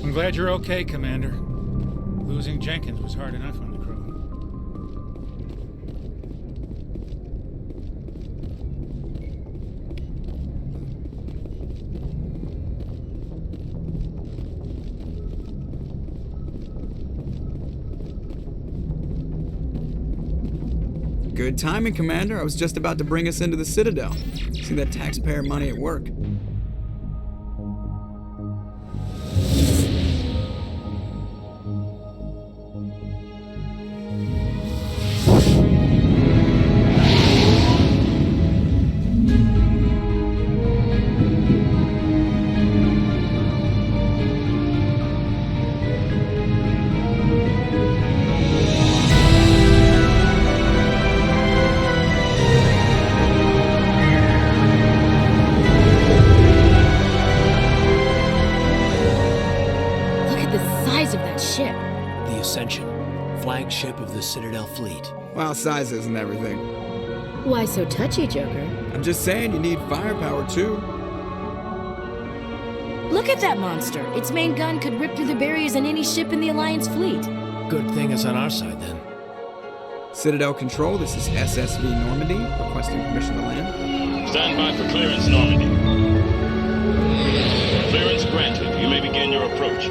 I'm glad you're okay, Commander. Losing Jenkins was hard enough on the crew. Good timing, Commander. I was just about to bring us into the Citadel. See that taxpayer money at work. Flagship of the Citadel fleet. Well, size isn't everything. Why so touchy, Joker? I'm just saying you need firepower too. Look at that monster! Its main gun could rip through the barriers in any ship in the Alliance fleet. Good thing it's on our side then. Citadel Control, this is SSV Normandy, requesting permission to land. Stand by for clearance, Normandy. Clearance granted. You may begin your approach.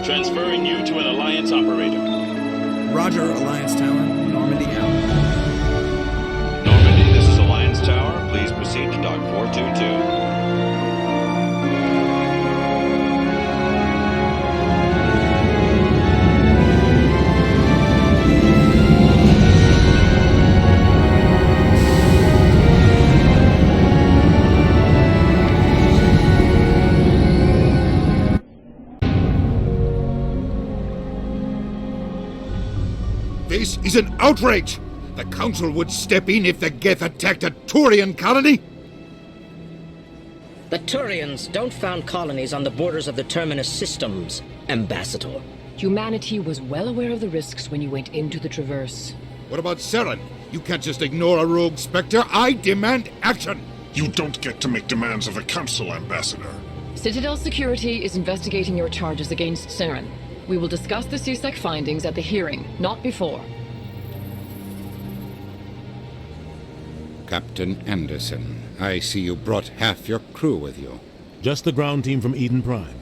Transferring you to an Alliance operator. Roger, Alliance Tower. Normandy out. Normandy, this is Alliance Tower. Please proceed to Dock 422. This is an outrage! The Council would step in if the Geth attacked a Turian colony? The Turians don't found colonies on the borders of the Terminus systems, Ambassador. Humanity was well aware of the risks when you went into the Traverse. What about Saren? You can't just ignore a rogue Spectre. I demand action! You don't get to make demands of the Council, Ambassador. Citadel Security is investigating your charges against Saren. We will discuss the CSEC findings at the hearing, not before. Captain Anderson, I see you brought half your crew with you. Just the ground team from Eden Prime,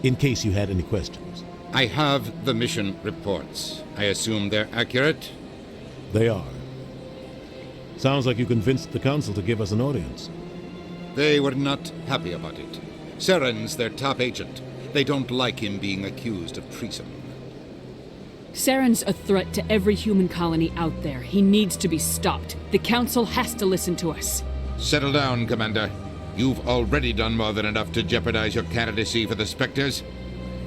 in case you had any questions. I have the mission reports. I assume they're accurate? They are. Sounds like you convinced the Council to give us an audience. They were not happy about it. Saren's their top agent. They don't like him being accused of treason. Saren's a threat to every human colony out there. He needs to be stopped. The Council has to listen to us. Settle down, Commander. You've already done more than enough to jeopardize your candidacy for the Spectres.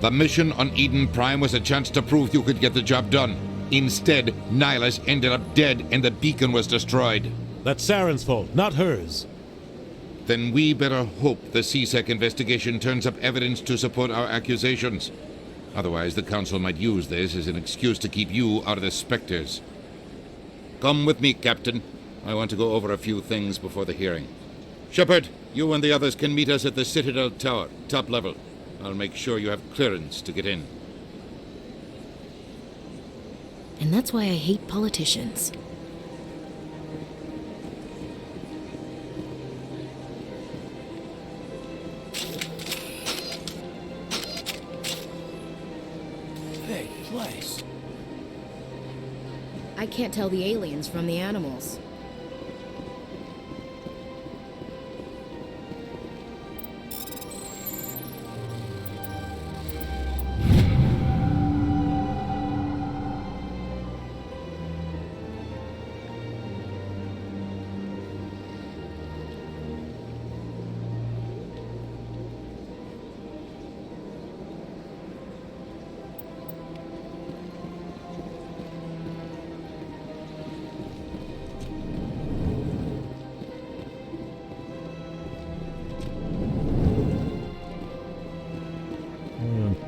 The mission on Eden Prime was a chance to prove you could get the job done. Instead, Nihilus ended up dead and the beacon was destroyed. That's Saren's fault, not hers. Then we better hope the CSEC investigation turns up evidence to support our accusations. Otherwise, the Council might use this as an excuse to keep you out of the Spectres. Come with me, Captain. I want to go over a few things before the hearing. Shepard, you and the others can meet us at the Citadel Tower, top level. I'll make sure you have clearance to get in. And that's why I hate politicians. Big place. I can't tell the aliens from the animals.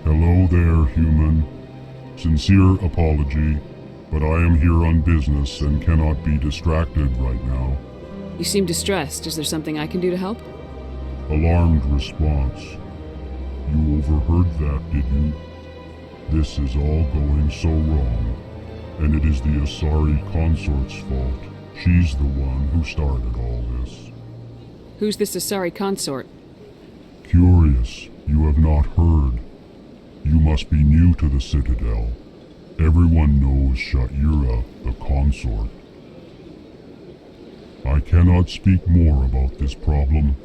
Hello there, human. Sincere apology, but I am here on business and cannot be distracted right now. You seem distressed. Is there something I can do to help? Alarmed response. You will overheard that, did you? This is all going so wrong, and it is the Asari consort's fault. She's the one who started all this. Who's this Asari consort? Curious, you have not heard. You must be new to the Citadel. Everyone knows Sha'ira, the consort. I cannot speak more about this problem.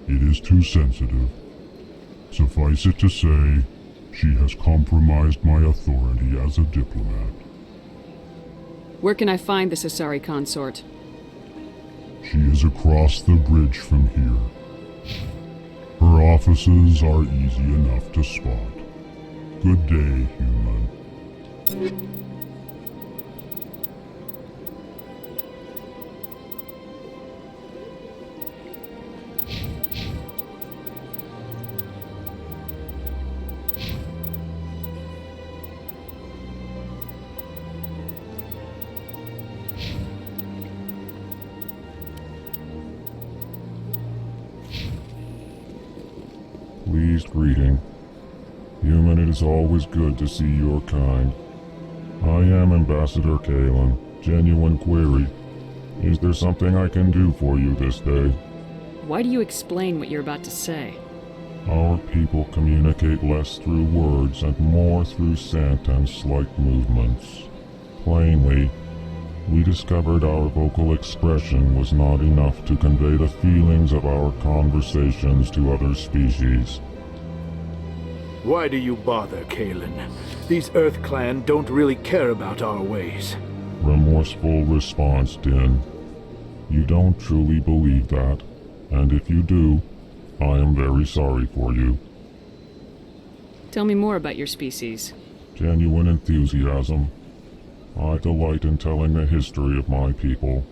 It is too sensitive. Suffice it to say, she has compromised my authority as a diplomat. Where can I find this Asari consort? She is across the bridge from here. Her offices are easy enough to spot. Good day, human. Pleased greeting. Human, it is always good to see your kind. I am Ambassador Kalen. Genuine query. Is there something I can do for you this day? Why do you explain what you're about to say? Our people communicate less through words and more through scent and slight movements. Plainly, we discovered our vocal expression was not enough to convey the feelings of our conversations to other species. Why do you bother, Kalen? These Earth Clan don't really care about our ways. Remorseful response, Din. You don't truly believe that, and if you do, I am very sorry for you. Tell me more about your species. Genuine enthusiasm. I delight in telling the history of my people.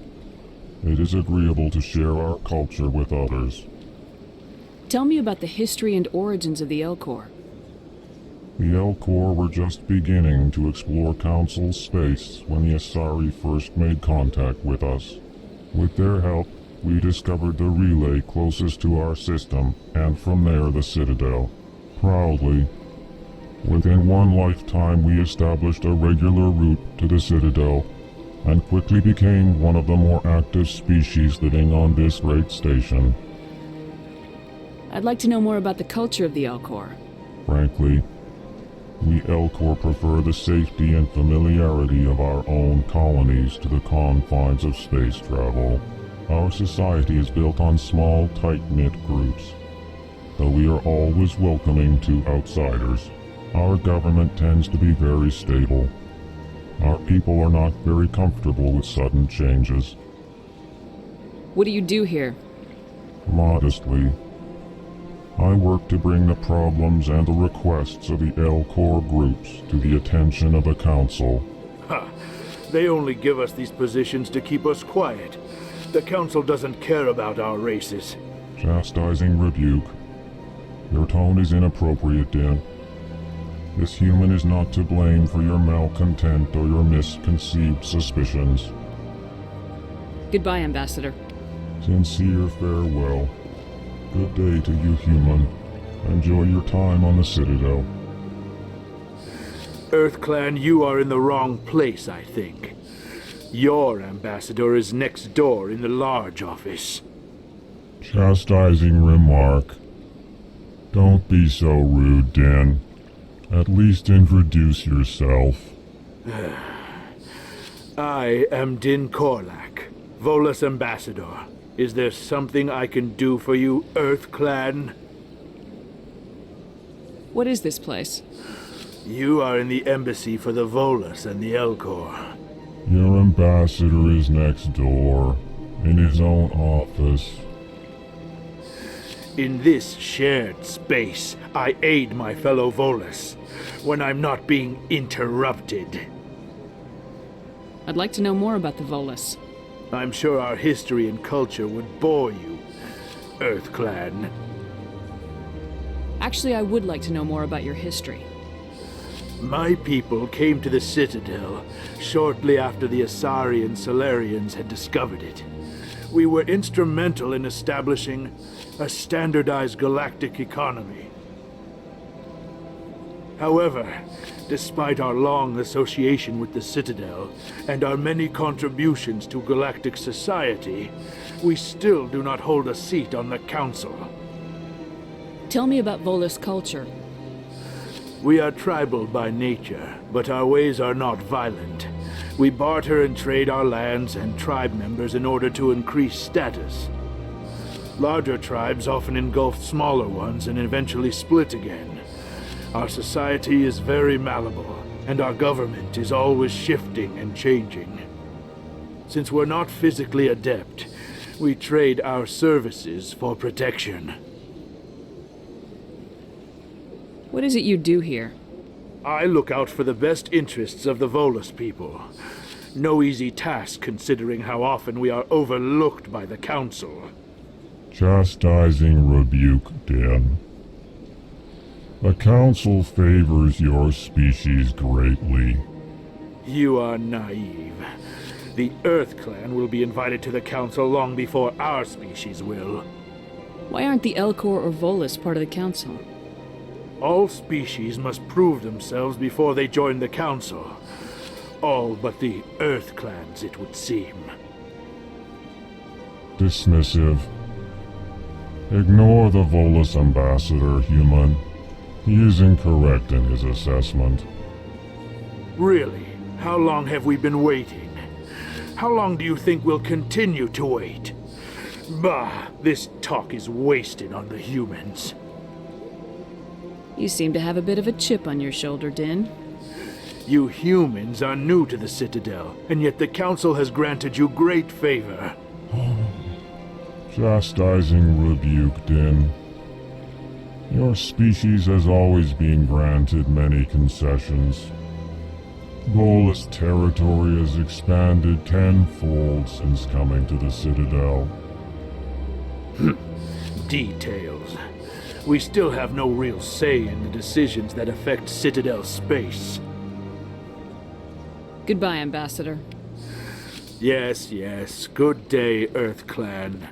It is agreeable to share our culture with others. Tell me about the history and origins of the Elcor. The Elcor were just beginning to explore Council space when the Asari first made contact with us. With their help, we discovered the relay closest to our system, and from there the Citadel. Proudly, within one lifetime we established a regular route to the Citadel, and quickly became one of the more active species living on this great station. I'd like to know more about the culture of the Elcor. Frankly, we Elcor prefer the safety and familiarity of our own colonies to the confines of space travel. Our society is built on small, tight-knit groups. Though we are always welcoming to outsiders, our government tends to be very stable. Our people are not very comfortable with sudden changes. What do you do here? Modestly, I work to bring the problems and the requests of the Elcor groups to the attention of the Council. Ha! They only give us these positions to keep us quiet. The Council doesn't care about our races. Chastising rebuke. Your tone is inappropriate, Din. This human is not to blame for your malcontent or your misconceived suspicions. Goodbye, Ambassador. Sincere farewell. Good day to you, human. Enjoy your time on the Citadel. Earth Clan, you are in the wrong place, I think. Your ambassador is next door in the large office. Chastising remark. Don't be so rude, Din. At least introduce yourself. I am Din Korlak, Volus Ambassador. Is there something I can do for you, Earth Clan? What is this place? You are in the embassy for the Volus and the Elcor. Your ambassador is next door, in his own office. In this shared space, I aid my fellow Volus when I'm not being interrupted. I'd like to know more about the Volus. I'm sure our history and culture would bore you, Earth Clan. Actually, I would like to know more about your history. My people came to the Citadel shortly after the Asari and Solarians had discovered it. We were instrumental in establishing a standardized galactic economy. However, despite our long association with the Citadel and our many contributions to galactic society, we still do not hold a seat on the Council. Tell me about Volus culture. We are tribal by nature, but our ways are not violent. We barter and trade our lands and tribe members in order to increase status. Larger tribes often engulf smaller ones and eventually split again. Our society is very malleable, and our government is always shifting and changing. Since we're not physically adept, we trade our services for protection. What is it you do here? I look out for the best interests of the Volus people. No easy task considering how often we are overlooked by the Council. Chastising rebuke, Din. The Council favors your species greatly. You are naive. The Earth Clan will be invited to the Council long before our species will. Why aren't the Elcor or Volus part of the Council? All species must prove themselves before they join the Council. All but the Earth Clans, it would seem. Dismissive. Ignore the Volus ambassador, human. He is incorrect in his assessment. Really? How long have we been waiting? How long do you think we'll continue to wait? Bah, this talk is wasted on the humans. You seem to have a bit of a chip on your shoulder, Din. You humans are new to the Citadel, and yet the Council has granted you great favor. Chastising rebuke, Din. Your species has always been granted many concessions. Volus territory has expanded tenfold since coming to the Citadel. Details. We still have no real say in the decisions that affect Citadel space. Goodbye, Ambassador. Yes, yes. Good day, Earth Clan.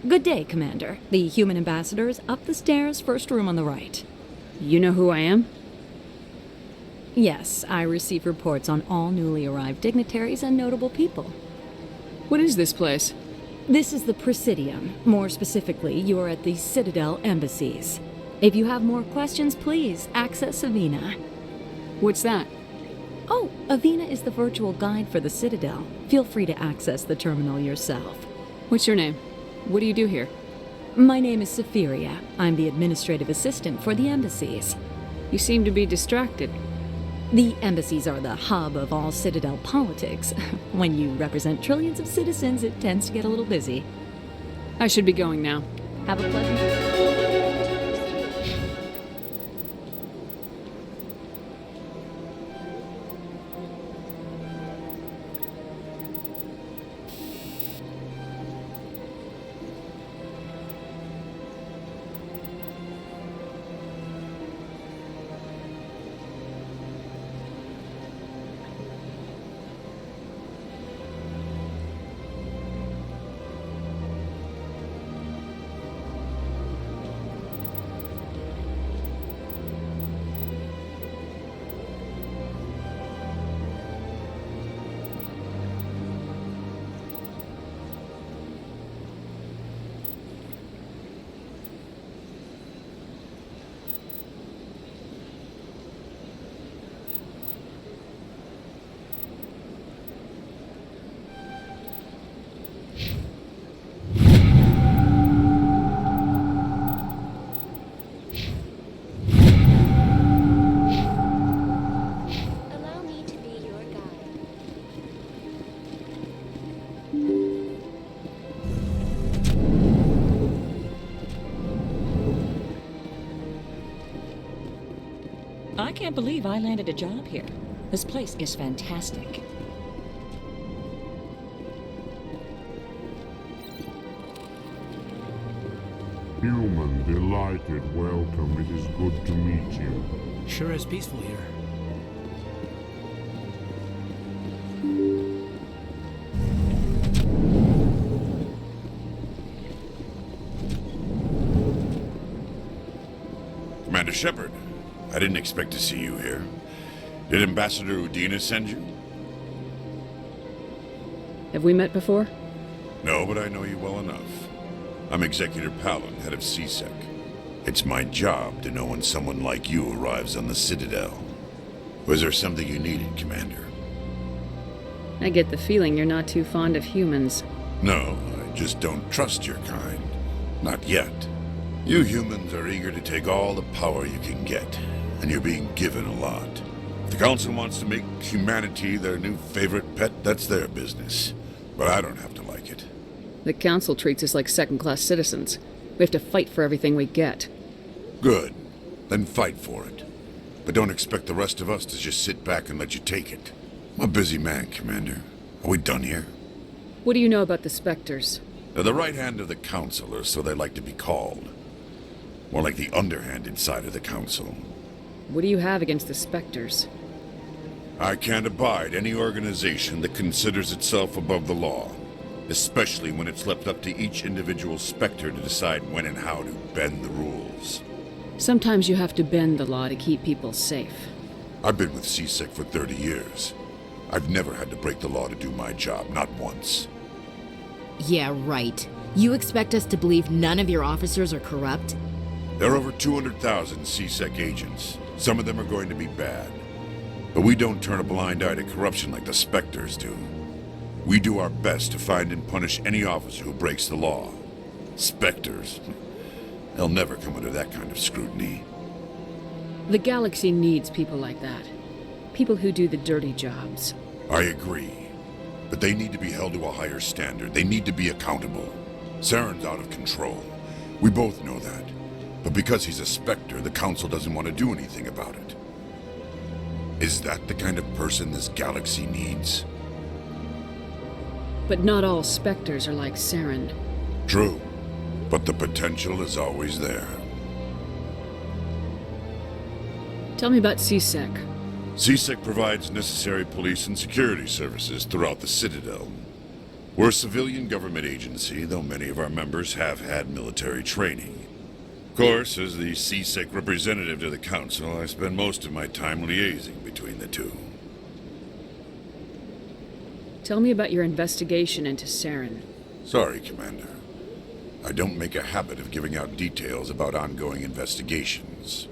Good day, Commander. The human ambassador is up the stairs, first room on the right. You know who I am? Yes, I receive reports on all newly arrived dignitaries and notable people. What is this place? This is the Presidium. More specifically, you are at the Citadel embassies. If you have more questions, please access Avina. What's that? Oh, Avina is the virtual guide for the Citadel. Feel free to access the terminal yourself. What's your name? What do you do here? My name is Safiria. I'm the administrative assistant for the embassies. You seem to be distracted. The embassies are the hub of all Citadel politics. When you represent trillions of citizens, it tends to get a little busy. I should be going now. Have a pleasant day. I can't believe I landed a job here. This place is fantastic. Human, delighted, welcome. It is good to meet you. Sure is peaceful here. Commander Shepard, I didn't expect to see you here. Did Ambassador Udina send you? Have we met before? No, but I know you well enough. I'm Executor Palin, head of CSEC. It's my job to know when someone like you arrives on the Citadel. Was there something you needed, Commander? I get the feeling you're not too fond of humans. No, I just don't trust your kind. Not yet. You humans are eager to take all the power you can get, and you're being given a lot. If the Council wants to make humanity their new favorite pet, that's their business. But I don't have to like it. The Council treats us like second-class citizens. We have to fight for everything we get. Good. Then fight for it. But don't expect the rest of us to just sit back and let you take it. I'm a busy man, Commander. Are we done here? What do you know about the Spectres? They're the right hand of the Council, or so they like to be called. More like the underhanded side of the Council. What do you have against the Spectres? I can't abide any organization that considers itself above the law. Especially when it's left up to each individual Spectre to decide when and how to bend the rules. Sometimes you have to bend the law to keep people safe. I've been with CSEC for 30 years. I've never had to break the law to do my job, not once. Yeah, right. You expect us to believe none of your officers are corrupt? There are over 200,000 CSEC agents. Some of them are going to be bad. But we don't turn a blind eye to corruption like the Spectres do. We do our best to find and punish any officer who breaks the law. Spectres. They'll never come under that kind of scrutiny. The galaxy needs people like that. People who do the dirty jobs. I agree. But they need to be held to a higher standard. They need to be accountable. Saren's out of control. We both know that. But because he's a Spectre, the Council doesn't want to do anything about it. Is that the kind of person this galaxy needs? But not all Spectres are like Saren. True. But the potential is always there. Tell me about CSEC. CSEC provides necessary police and security services throughout the Citadel. We're a civilian government agency, though many of our members have had military training. Of course, as the CSEC representative to the Council, I spend most of my time liaising between the two. Tell me about your investigation into Saren. Sorry, Commander. I don't make a habit of giving out details about ongoing investigations.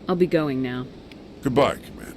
I'll be going now. Goodbye, Commander.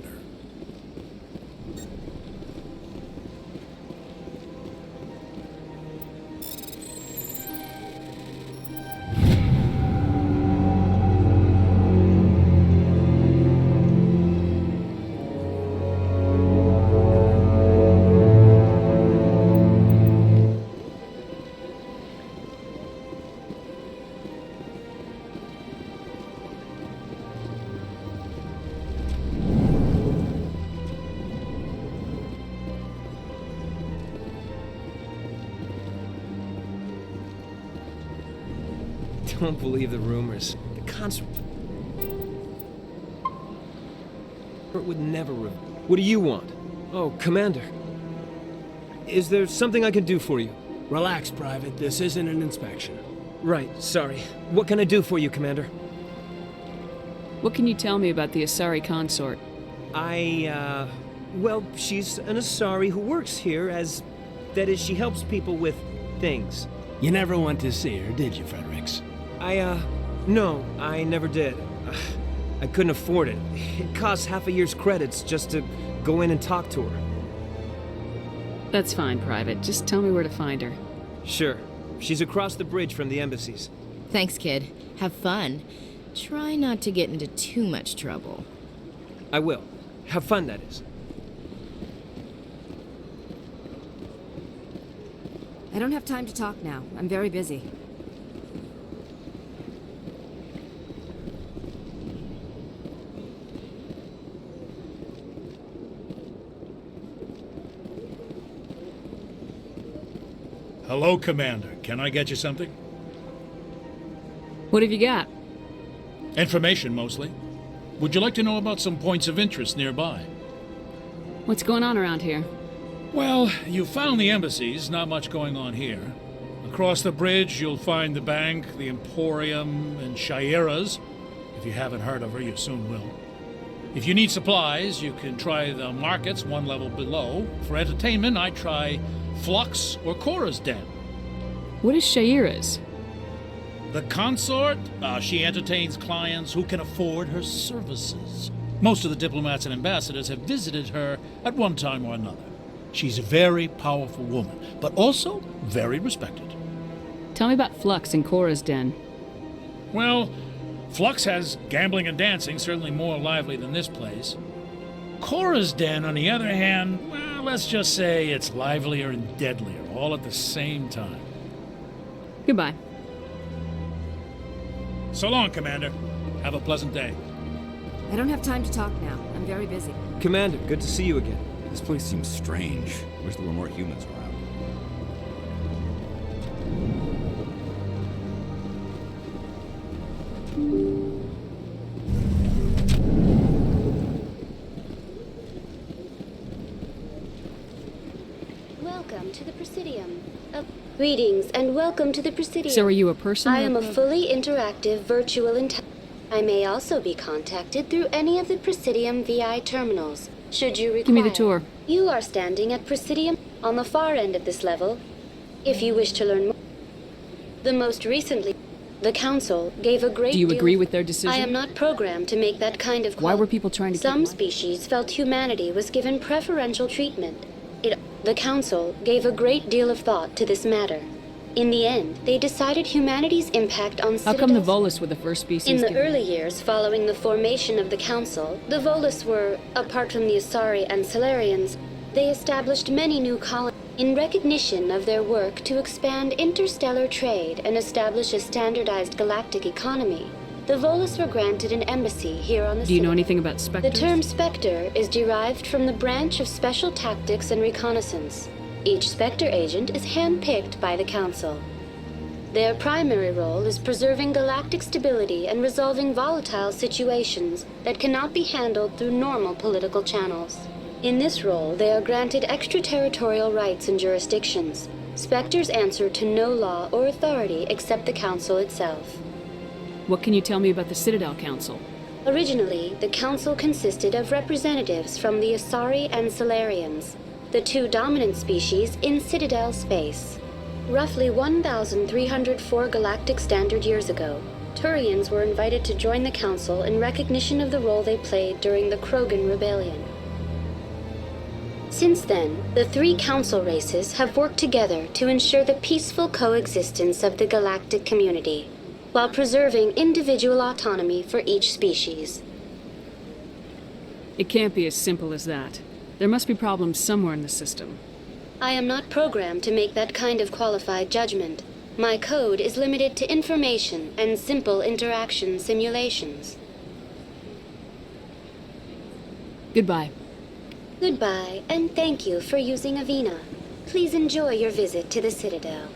Don't believe the rumors. The concert would never. What do you want? Oh, Commander. Is there something I can do for you? Relax, Private. This isn't an inspection. Right, sorry. What can I do for you, Commander? What can you tell me about the Asari consort? Well, she's an Asari who works here as... That is, she helps people with things. You never went to see her, did you, Fredericks? No, I never did. I couldn't afford it. It costs half a year's credits just to go in and talk to her. That's fine, Private. Just tell me where to find her. Sure. She's across the bridge from the embassies. Thanks, kid. Have fun. Try not to get into too much trouble. I will. Have fun, that is. I don't have time to talk now. I'm very busy. Hello, Commander. Can I get you something? What have you got? Information, mostly. Would you like to know about some points of interest nearby? What's going on around here? Well, you found the embassies, not much going on here. Across the bridge, you'll find the bank, the Emporium, and Shaira's. If you haven't heard of her, you soon will. If you need supplies, you can try the markets one level below. For entertainment, I try Flux or Cora's Den. What is Shaira's? The consort, she entertains clients who can afford her services. Most of the diplomats and ambassadors have visited her at one time or another. She's a very powerful woman, but also very respected. Tell me about Flux and Cora's Den. Well, Flux has gambling and dancing, certainly more lively than this place. Cora's Den, on the other hand, well, let's just say it's livelier and deadlier, all at the same time. Goodbye. So long, Commander. Have a pleasant day. I don't have time to talk now. I'm very busy. Commander, good to see you again. This place seems strange. Wish there were more humans around. Welcome to the Presidium. Greetings and welcome to the Presidium. So are you a person? I am a fully interactive virtual intelligence. I may also be contacted through any of the Presidium VI terminals, should you require. Give me the tour. You are standing at Presidium on the far end of this level. If you wish to learn more. The most recently, the Council gave a great deal. Do you agree with their decision? I am not programmed to make that kind of call. Why were people trying to Some species felt humanity was given preferential treatment. The Council gave a great deal of thought to this matter. In the end, they decided humanity's impact on How come the Volus were the first species? In the early years following the formation of the Council, the Volus were, apart from the Asari and Solarians, they established many new colonies. In recognition of their work to expand interstellar trade and establish a standardized galactic economy, the Volus were granted an embassy here on the Do you know anything about Spectres? The term Spectre is derived from the branch of Special Tactics and Reconnaissance. Each Spectre agent is handpicked by the Council. Their primary role is preserving galactic stability and resolving volatile situations that cannot be handled through normal political channels. In this role, they are granted extraterritorial rights and jurisdictions. Spectres answer to no law or authority except the Council itself. What can you tell me about the Citadel Council? Originally, the Council consisted of representatives from the Asari and Solarians, the two dominant species in Citadel space. Roughly 1,304 galactic standard years ago, Turians were invited to join the Council in recognition of the role they played during the Krogan Rebellion. Since then, the three Council races have worked together to ensure the peaceful coexistence of the galactic community, while preserving individual autonomy for each species. It can't be as simple as that. There must be problems somewhere in the system. I am not programmed to make that kind of qualified judgment. My code is limited to information and simple interaction simulations. Goodbye. Goodbye, and thank you for using Avina. Please enjoy your visit to the Citadel.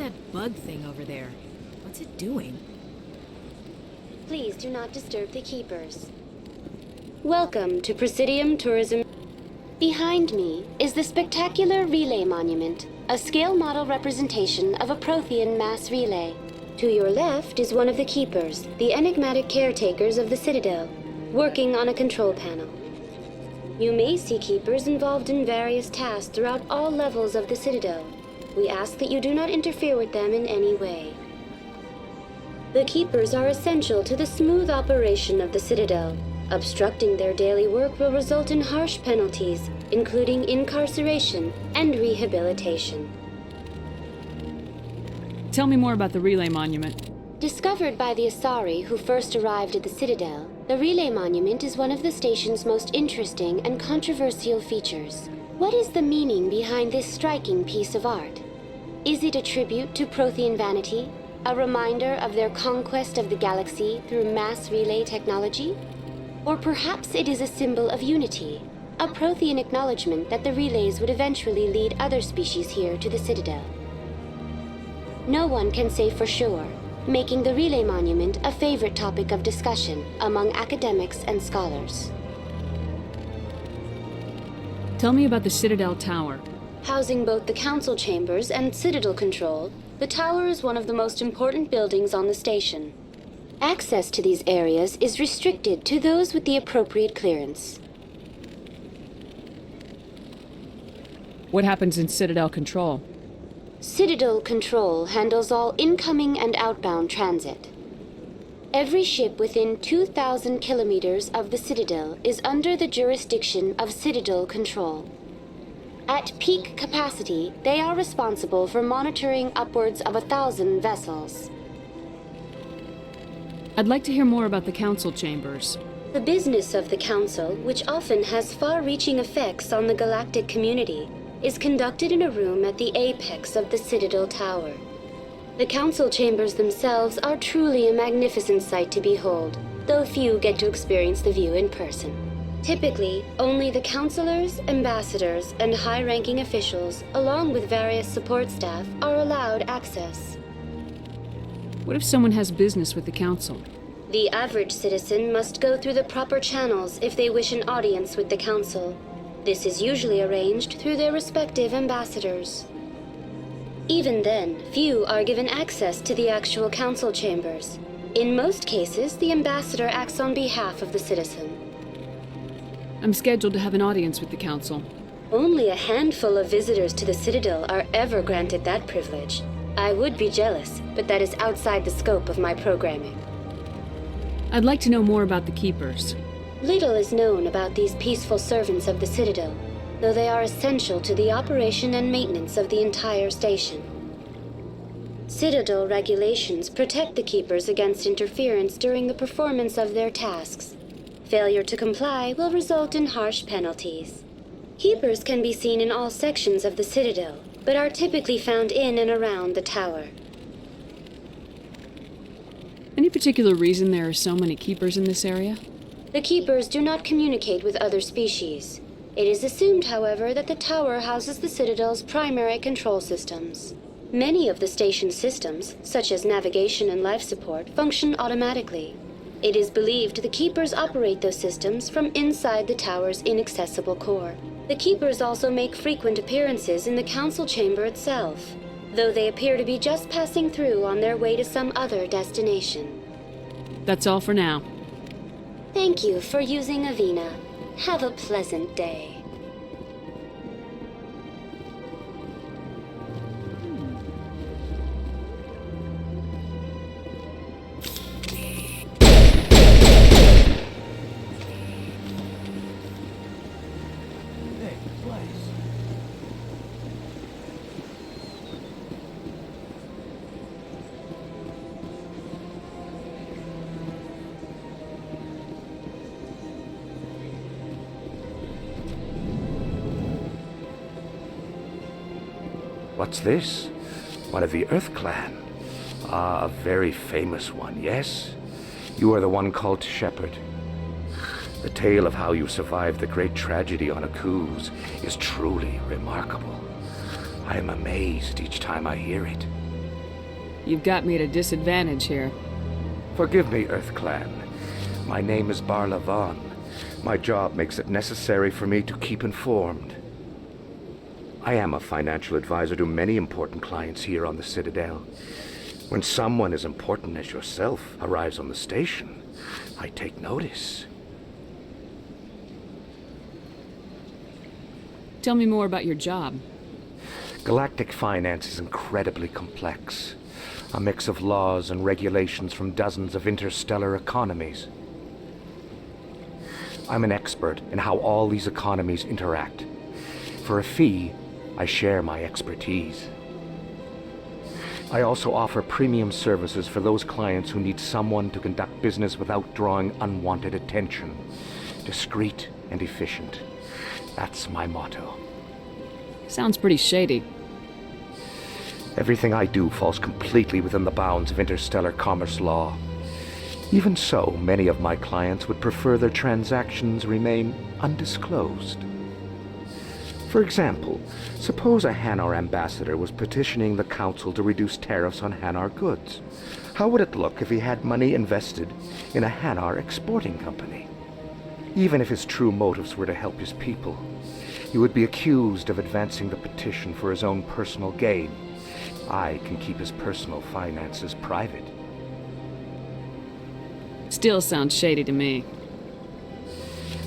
that bug thing over there? What's it doing? Please do not disturb the keepers. Welcome to Presidium Tourism. Behind me is the spectacular Relay Monument, a scale model representation of a Prothean mass relay. To your left is one of the keepers, the enigmatic caretakers of the Citadel, working on a control panel. You may see keepers involved in various tasks throughout all levels of the Citadel. We ask that you do not interfere with them in any way. The keepers are essential to the smooth operation of the Citadel. Obstructing their daily work will result in harsh penalties, including incarceration and rehabilitation. Tell me more about the Relay Monument. Discovered by the Asari who first arrived at the Citadel, the Relay Monument is one of the station's most interesting and controversial features. What is the meaning behind this striking piece of art? Is it a tribute to Prothean vanity? A reminder of their conquest of the galaxy through mass relay technology? Or perhaps it is a symbol of unity, a Prothean acknowledgement that the relays would eventually lead other species here to the Citadel. No one can say for sure, making the Relay Monument a favorite topic of discussion among academics and scholars. Tell me about the Citadel Tower. Housing both the council chambers and Citadel control, the tower is one of the most important buildings on the station. Access to these areas is restricted to those with the appropriate clearance. What happens in Citadel Control? Citadel Control handles all incoming and outbound transit. Every ship within 2,000 kilometers of the Citadel is under the jurisdiction of Citadel Control. At peak capacity, they are responsible for monitoring upwards of 1,000 vessels. I'd like to hear more about the council chambers. The business of the Council, which often has far-reaching effects on the galactic community, is conducted in a room at the apex of the Citadel Tower. The Council chambers themselves are truly a magnificent sight to behold, though few get to experience the view in person. Typically, only the councilors, ambassadors, and high-ranking officials, along with various support staff, are allowed access. What if someone has business with the council? The average citizen must go through the proper channels if they wish an audience with the council. This is usually arranged through their respective ambassadors. Even then, few are given access to the actual council chambers. In most cases, the ambassador acts on behalf of the citizen. I'm scheduled to have an audience with the council. Only a handful of visitors to the Citadel are ever granted that privilege. I would be jealous, but that is outside the scope of my programming. I'd like to know more about the Keepers. Little is known about these peaceful servants of the Citadel, though they are essential to the operation and maintenance of the entire station. Citadel regulations protect the Keepers against interference during the performance of their tasks. Failure to comply will result in harsh penalties. Keepers can be seen in all sections of the Citadel, but are typically found in and around the tower. Any particular reason there are so many Keepers in this area? The Keepers do not communicate with other species. It is assumed, however, that the tower houses the Citadel's primary control systems. Many of the station's systems, such as navigation and life support, function automatically. It is believed the Keepers operate those systems from inside the tower's inaccessible core. The Keepers also make frequent appearances in the council chamber itself, though they appear to be just passing through on their way to some other destination. That's all for now. Thank you for using Avina. Have a pleasant day. What's this? One of the Earth Clan. Ah, a very famous one, yes? You are the one called Shepard. The tale of how you survived the great tragedy on Akuz is truly remarkable. I am amazed each time I hear it. You've got me at a disadvantage here. Forgive me, EarthClan. My name is Barla Vaughn. My job makes it necessary for me to keep informed. I am a financial advisor to many important clients here on the Citadel. When someone as important as yourself arrives on the station, I take notice. Tell me more about your job. Galactic finance is incredibly complex. A mix of laws and regulations from dozens of interstellar economies. I'm an expert in how all these economies interact. For a fee, I share my expertise. I also offer premium services for those clients who need someone to conduct business without drawing unwanted attention. Discreet and efficient. That's my motto. Sounds pretty shady. Everything I do falls completely within the bounds of interstellar commerce law. Even so, many of my clients would prefer their transactions remain undisclosed. For example, suppose a Hanar ambassador was petitioning the Council to reduce tariffs on Hanar goods. How would it look if he had money invested in a Hanar exporting company? Even if his true motives were to help his people, he would be accused of advancing the petition for his own personal gain. I can keep his personal finances private. Still sounds shady to me.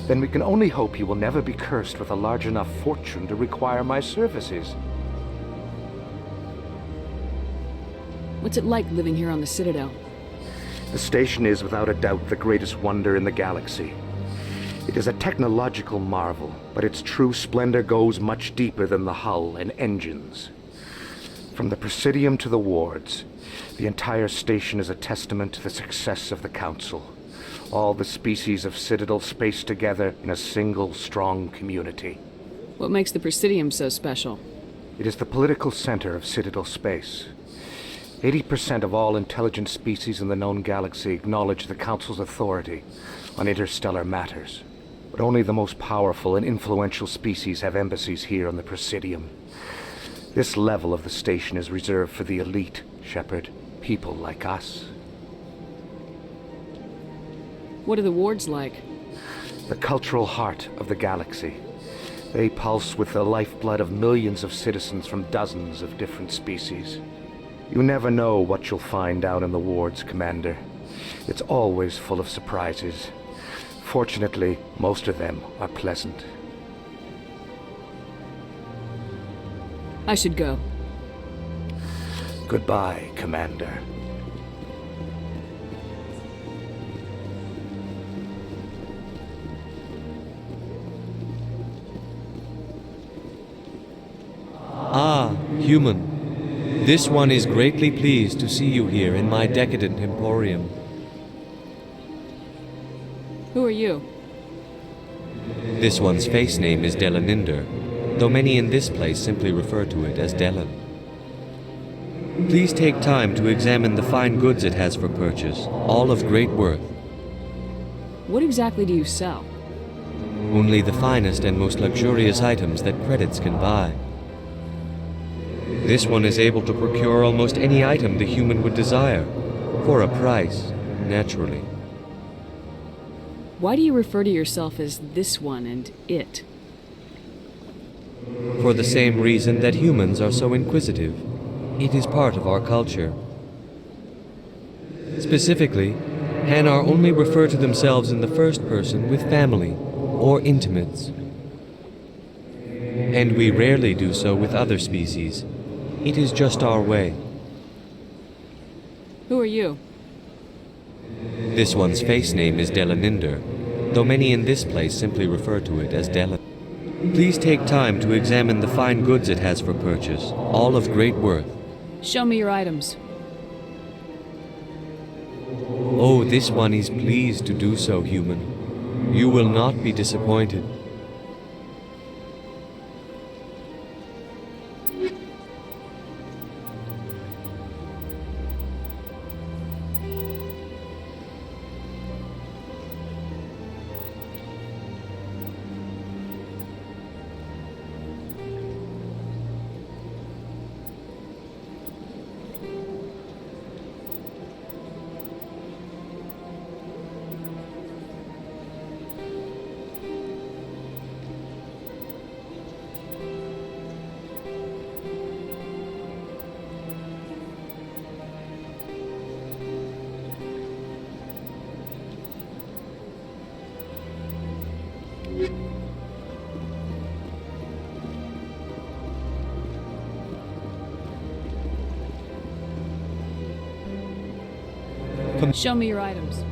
Then we can only hope he will never be cursed with a large enough fortune to require my services. What's it like living here on the Citadel? The station is without a doubt the greatest wonder in the galaxy. It is a technological marvel, but its true splendor goes much deeper than the hull and engines. From the Presidium to the wards, the entire station is a testament to the success of the Council. All the species of Citadel spaced together in a single, strong community. What makes the Presidium so special? It is the political center of Citadel space. 80% of all intelligent species in the known galaxy acknowledge the Council's authority on interstellar matters. But only the most powerful and influential species have embassies here on the Presidium. This level of the station is reserved for the elite, Shepard. People like us. What are the wards like? The cultural heart of the galaxy. They pulse with the lifeblood of millions of citizens from dozens of different species. You never know what you'll find out in the wards, Commander. It's always full of surprises. Fortunately, most of them are pleasant. I should go. Goodbye, Commander. Ah, human. This one is greatly pleased to see you here in my decadent emporium. Who are you? This one's face name is Delaninder, though many in this place simply refer to it as Delan. Please take time to examine the fine goods it has for purchase, all of great worth. What exactly do you sell? Only the finest and most luxurious items that credits can buy. This one is able to procure almost any item the human would desire, for a price, naturally. Why do you refer to yourself as this one and it? For the same reason that humans are so inquisitive. It is part of our culture. Specifically, Hanar only refer to themselves in the first person with family or intimates. And we rarely do so with other species. It is just our way. Who are you? This one's face name is Delaninder, though many in this place simply refer to it as Delan. Please take time to examine the fine goods it has for purchase, all of great worth. Show me your items. Oh, this one is pleased to do so, human. You will not be disappointed. Show me your items.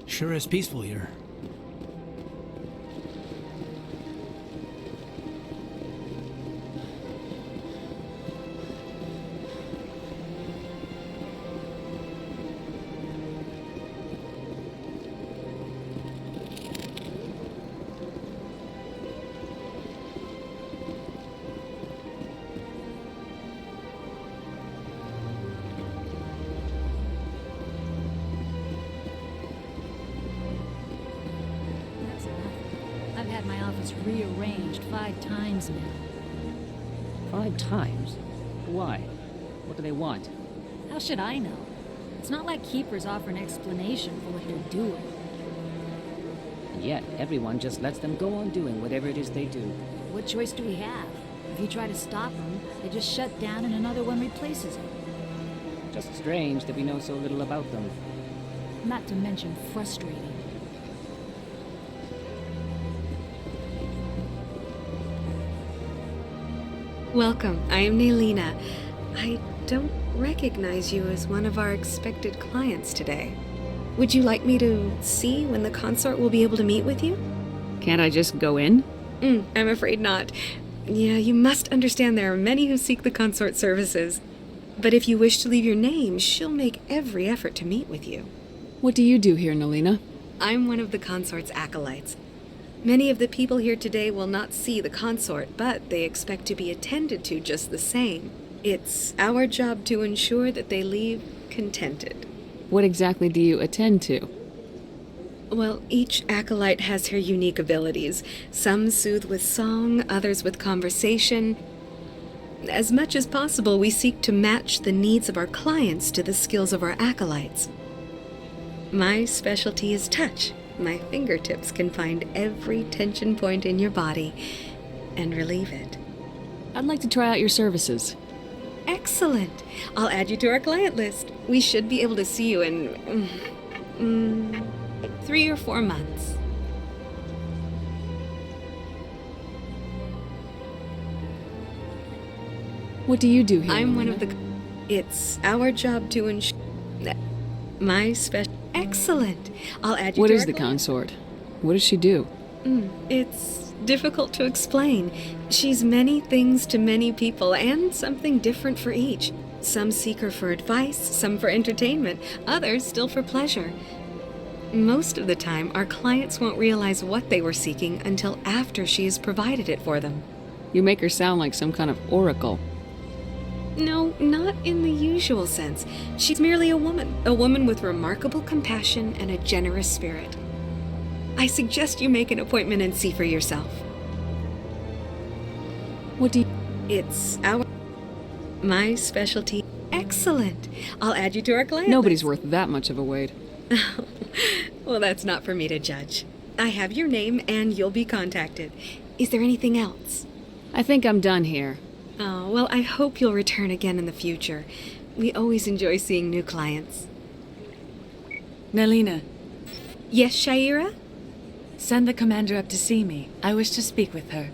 Sure is peaceful here. I've had my office rearranged 5 times now. 5 times? Why? What do they want? How should I know? It's not like keepers offer an explanation for what they're doing. And yet, everyone just lets them go on doing whatever it is they do. What choice do we have? If you try to stop them, they just shut down and another one replaces them. Just strange that we know so little about them. Not to mention frustrating. Welcome, I am Nelina. I don't recognize you as one of our expected clients today. Would you like me to see when the consort will be able to meet with you? Can't I just go in? I'm afraid not. Yeah, you must understand there are many who seek the consort services. But if you wish to leave your name, she'll make every effort to meet with you. What do you do here, Nelina? I'm one of the consort's acolytes. Many of the people here today will not see the consort, but they expect to be attended to just the same. It's our job to ensure that they leave contented. What exactly do you attend to? Well, each acolyte has her unique abilities. Some soothe with song, others with conversation. As much as possible, we seek to match the needs of our clients to the skills of our acolytes. My specialty is touch. My fingertips can find every tension point in your body and relieve it. I'd like to try out your services. Excellent. I'll add you to our client list. We should be able to see you in 3 or 4 months. What do you do here, I'm Nelina? one of the... It's our job to ensure that my special... Excellent. I'll add you What to is our the client- consort? What does she do? It's difficult to explain. She's many things to many people, and something different for each. Some seek her for advice, some for entertainment, others still for pleasure. Most of the time, our clients won't realize what they were seeking until after she has provided it for them. You make her sound like some kind of oracle. No, not in the usual sense. She's merely a woman with remarkable compassion and a generous spirit. I suggest you make an appointment and see for yourself. What do you... It's my specialty. Excellent. I'll add you to our client Nobody's list. worth that much of a weight. Well, that's not for me to judge. I have your name and you'll be contacted. Is there anything else? I think I'm done here. Oh, well, I hope you'll return again in the future. We always enjoy seeing new clients. Nelina, Yes, Shaira? send the commander up to see me. I wish to speak with her.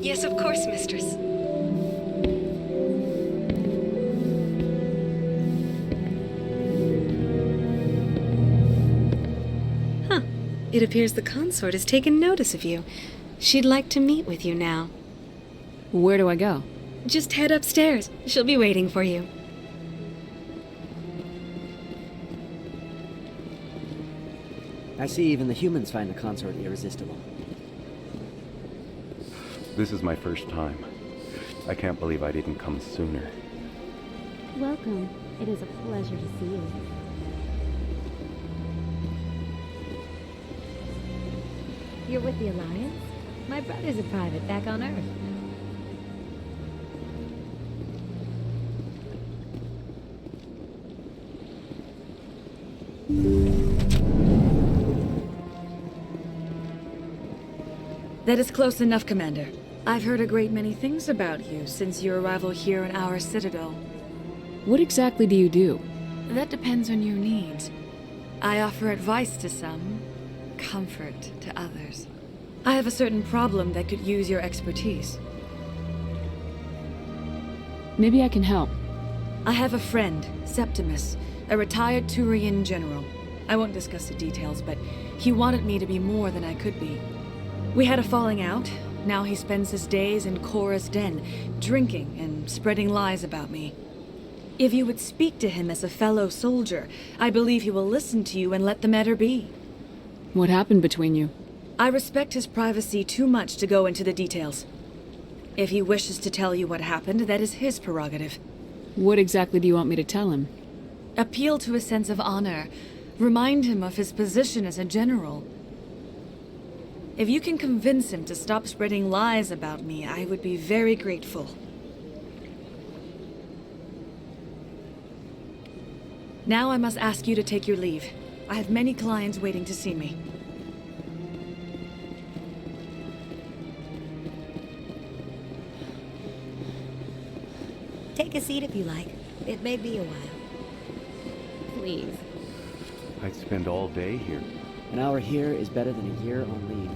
Yes, of course, mistress. Huh. It appears the consort has taken notice of you. She'd like to meet with you now. Where do I go? Just head upstairs. She'll be waiting for you. I see even the humans find the consort irresistible. This is my first time. I can't believe I didn't come sooner. Welcome. It is a pleasure to see you. You're with the Alliance? My brother's a private back on Earth. That is close enough, Commander. I've heard a great many things about you since your arrival here in our citadel. What exactly do you do? That depends on your needs. I offer advice to some, comfort to others. I have a certain problem that could use your expertise. Maybe I can help. I have a friend, Septimus, a retired Turian general. I won't discuss the details, but he wanted me to be more than I could be. We had a falling out. Now he spends his days in Korra's den, drinking and spreading lies about me. If you would speak to him as a fellow soldier, I believe he will listen to you and let the matter be. What happened between you? I respect his privacy too much to go into the details. If he wishes to tell you what happened, that is his prerogative. What exactly do you want me to tell him? Appeal to his sense of honor. Remind him of his position as a general. If you can convince him to stop spreading lies about me, I would be very grateful. Now I must ask you to take your leave. I have many clients waiting to see me. Take a seat if you like. It may be a while. Please. I'd spend all day here. An hour here is better than a year on leave.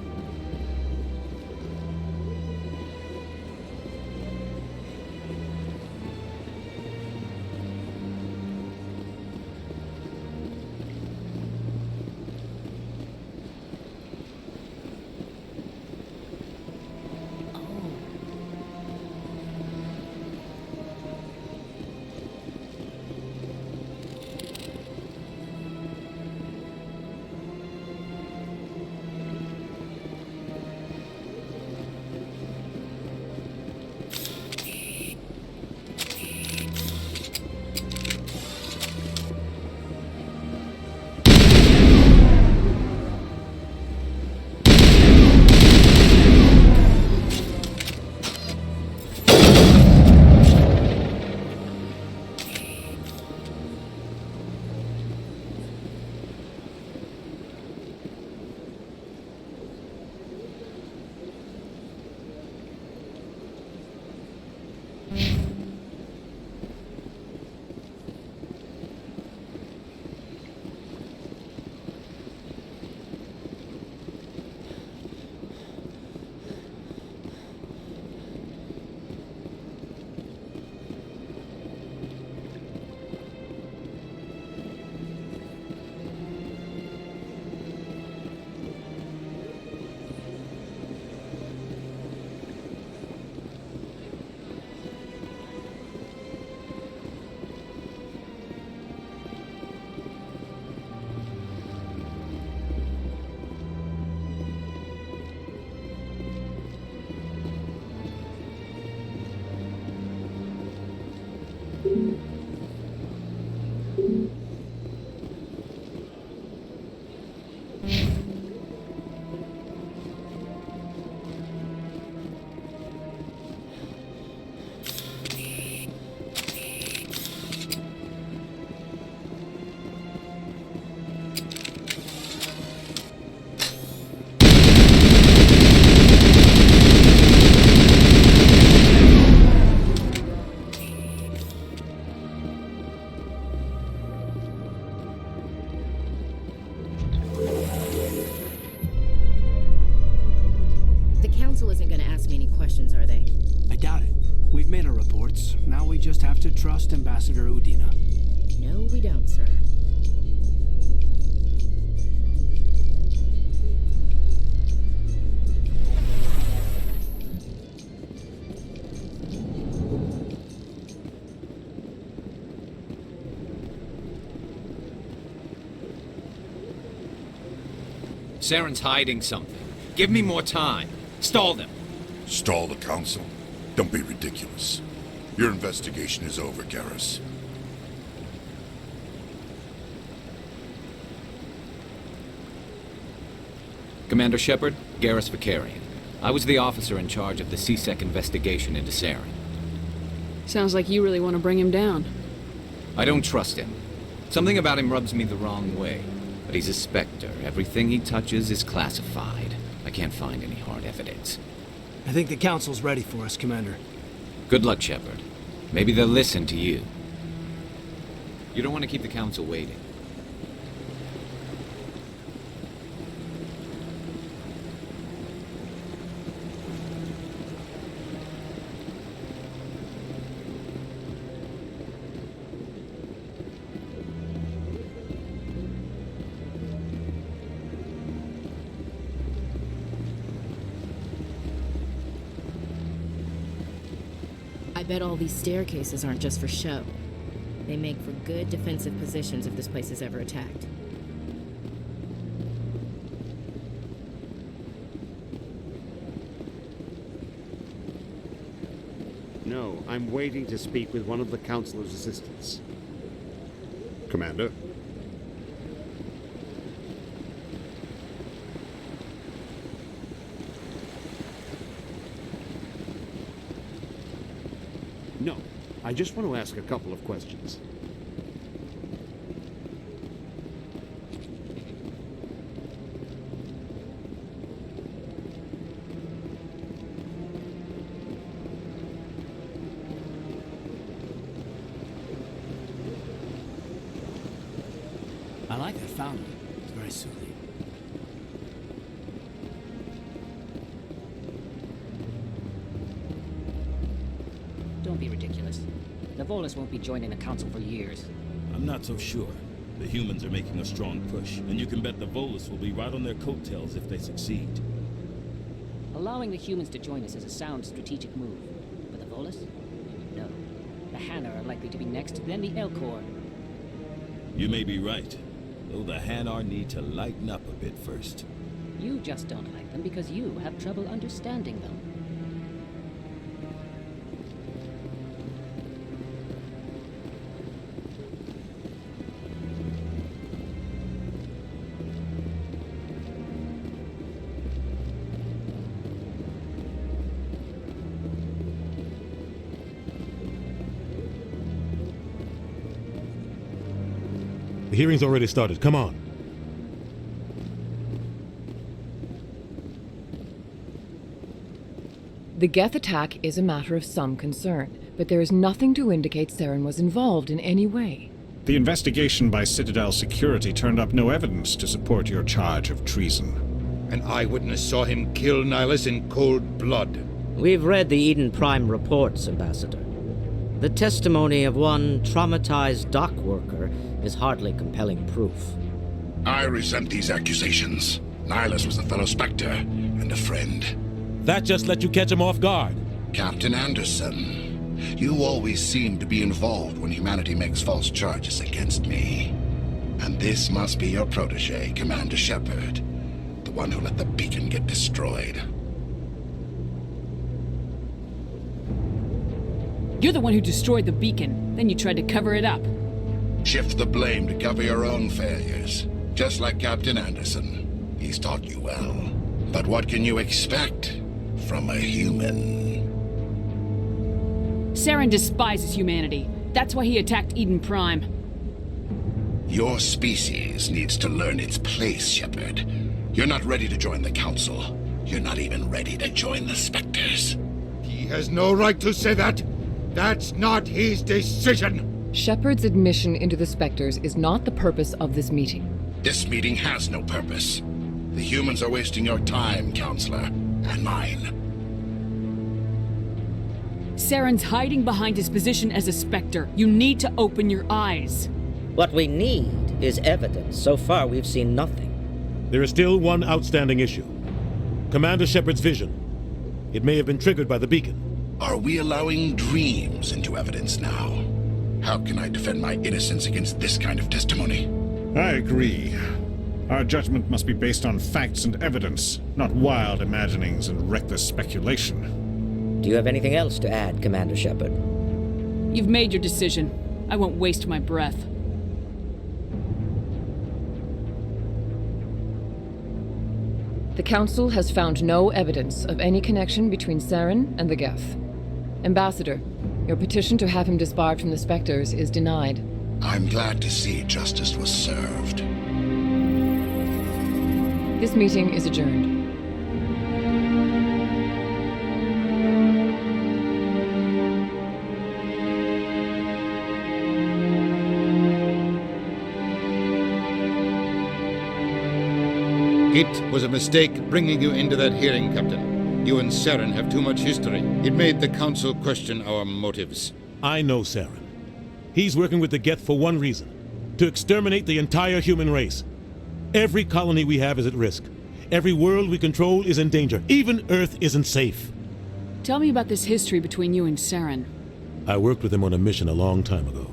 Are they? I doubt it. We've made our reports. Now we just have to trust Ambassador Udina. No, we don't, sir. Saren's hiding something. Give me more time. Stall them. Stall the council? Don't be ridiculous. Your investigation is over, Garrus. Commander Shepard, Garrus Vakarian. I was the officer in charge of the C-Sec investigation into Saren. Sounds like you really want to bring him down. I don't trust him. Something about him rubs me the wrong way. But he's a Spectre. Everything he touches is classified. I can't find any hard evidence. I think the Council's ready for us, Commander. Good luck, Shepard. Maybe they'll listen to you. You don't want to keep the Council waiting. I bet all these staircases aren't just for show. They make for good defensive positions if this place is ever attacked. No, I'm waiting to speak with one of the Councilor's assistants. Commander? No, I just want to ask a couple of questions. I like that fountain. It's very soothing. Don't be ridiculous. The Volus won't be joining the Council for years. I'm not so sure. The humans are making a strong push, and you can bet the Volus will be right on their coattails if they succeed. Allowing the humans to join us is a sound strategic move. But the Volus? No. The Hanar are likely to be next, then the Elcor. You may be right, though the Hanar need to lighten up a bit first. You just don't like them because you have trouble understanding them. The hearing's already started. Come on. The Geth attack is a matter of some concern, but there is nothing to indicate Saren was involved in any way. The investigation by Citadel Security turned up no evidence to support your charge of treason. An eyewitness saw him kill Nihilus in cold blood. We've read the Eden Prime reports, Ambassador. The testimony of one traumatized dock worker is hardly compelling proof. I resent these accusations. Nihilus was a fellow Spectre and a friend. That just let you catch him off guard. Captain Anderson, you always seem to be involved when humanity makes false charges against me. And this must be your protege, Commander Shepard, the one who let the beacon get destroyed. You're the one who destroyed the beacon. Then you tried to cover it up. Shift the blame to cover your own failures. Just like Captain Anderson. He's taught you well. But what can you expect from a human? Saren despises humanity. That's why he attacked Eden Prime. Your species needs to learn its place, Shepard. You're not ready to join the Council. You're not even ready to join the Spectres. He has no right to say that. That's not his decision. Shepard's admission into the Spectres is not the purpose of this meeting. This meeting has no purpose. The humans are wasting your time, Counselor, and mine. Saren's hiding behind his position as a Spectre. You need to open your eyes. What we need is evidence. So far, we've seen nothing. There is still one outstanding issue. Commander Shepard's vision. It may have been triggered by the beacon. Are we allowing dreams into evidence now? How can I defend my innocence against this kind of testimony? I agree. Our judgment must be based on facts and evidence, not wild imaginings and reckless speculation. Do you have anything else to add, Commander Shepard? You've made your decision. I won't waste my breath. The Council has found no evidence of any connection between Saren and the Geth. Ambassador, your petition to have him disbarred from the Spectres is denied. I'm glad to see justice was served. This meeting is adjourned. It was a mistake bringing you into that hearing, Captain. You and Saren have too much history. It made the Council question our motives. I know Saren. He's working with the Geth for one reason: to exterminate the entire human race. Every colony we have is at risk. Every world we control is in danger. Even Earth isn't safe. Tell me about this history between you and Saren. I worked with him on a mission a long time ago.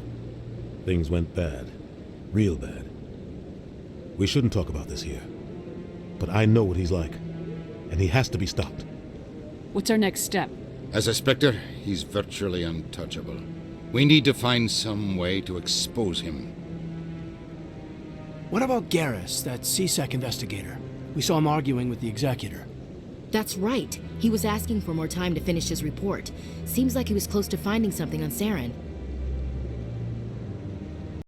Things went bad. Real bad. We shouldn't talk about this here. But I know what he's like, and he has to be stopped. What's our next step? As a Spectre, he's virtually untouchable. We need to find some way to expose him. What about Garrus, that CSEC investigator? We saw him arguing with the Executor. That's right. He was asking for more time to finish his report. Seems like he was close to finding something on Saren.